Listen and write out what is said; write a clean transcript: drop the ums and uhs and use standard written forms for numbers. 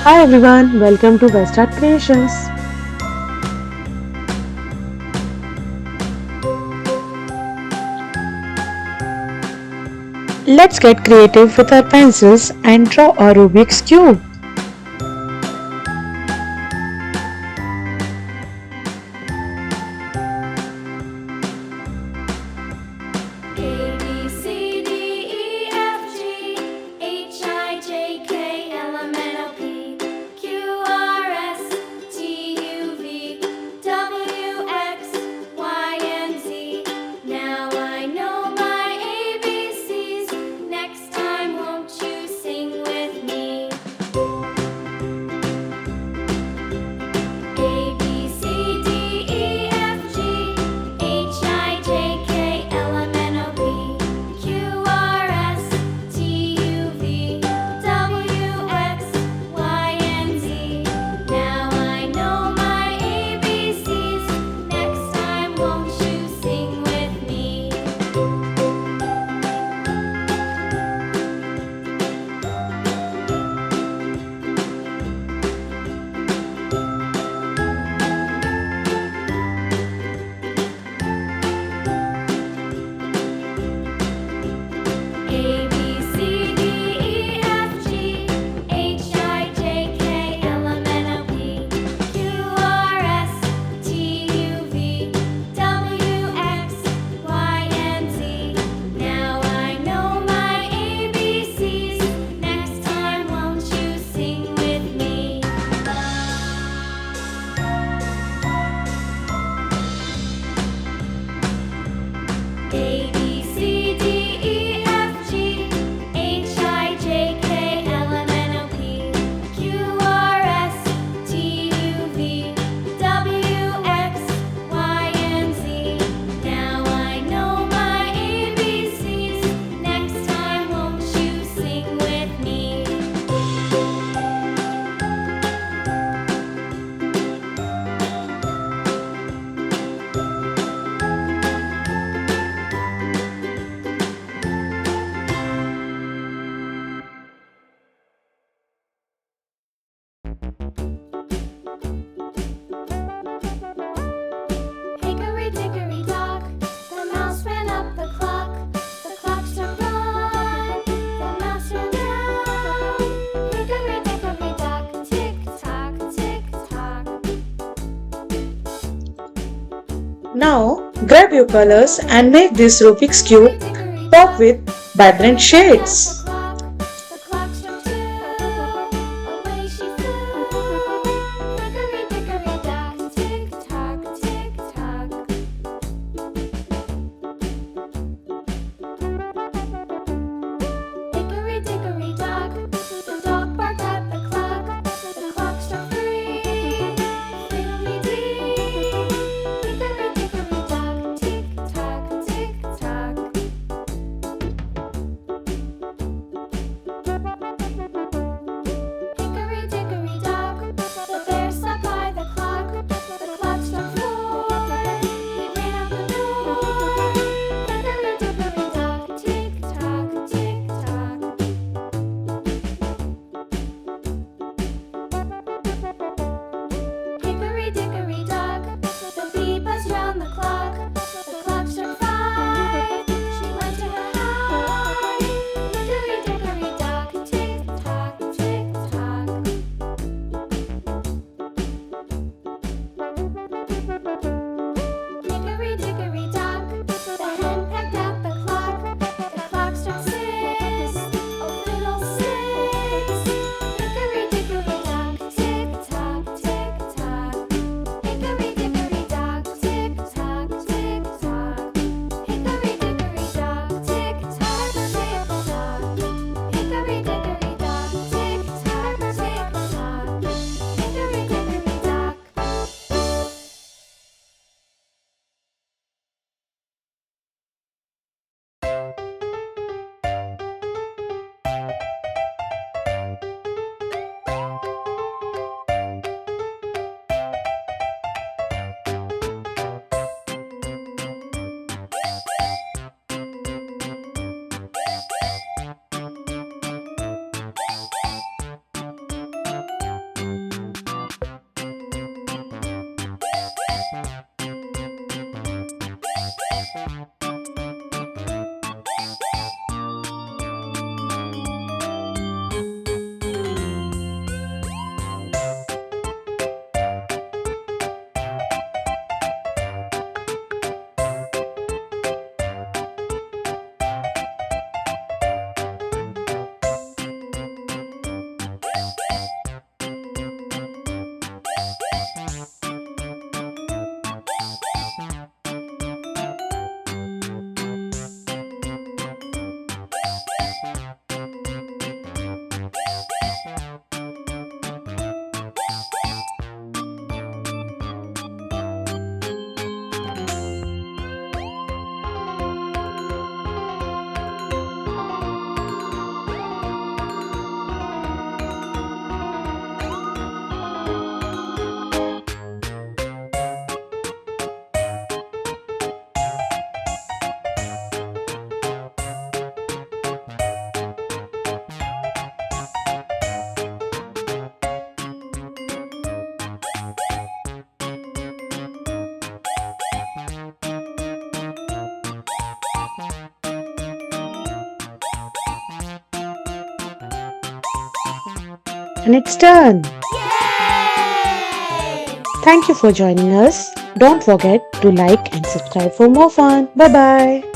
Hi everyone, welcome to Best Art Creations. Let's get creative with our pencils and draw a Rubik's Cube. A B C D E F G H I J K L M N O P Q R S T U V W X Y and Z. Now I know my ABCs. Next time, won't you sing with me? A B C D E F G H I J K L M N O P Q R S T U V W X Y and Z. Now I know my ABCs. Next time, won't you sing with me? A B C D E F G H I J K L M N O P Q R S T U V W X Y and Z. Now I know my ABCs. Next time, won't you sing with me? A B C D E F G H I J K L M N O P Q R S T U V W X Y and Z. Now I know my ABCs. Next time, won't you sing with me? Hickory dickory dock, the mouse ran up the clock. The clock struck one, the mouse ran down. Hickory dickory dock, tick tock, tick tock. Now, grab your colors and make this Rubik's Cube Hickory dickory pop dock, with vibrant shades. the clock struck two, away she flew. Hickory dickory dock, tick tock, tick tock. Hickory dickory dock, the dog barked at the clock. The clock struck three, fiddly-dee. Hickory dickory dock, tick tock, tick tock. And it's done. Yay! Thank you for joining us. Don't forget to like and subscribe for more fun. Bye bye.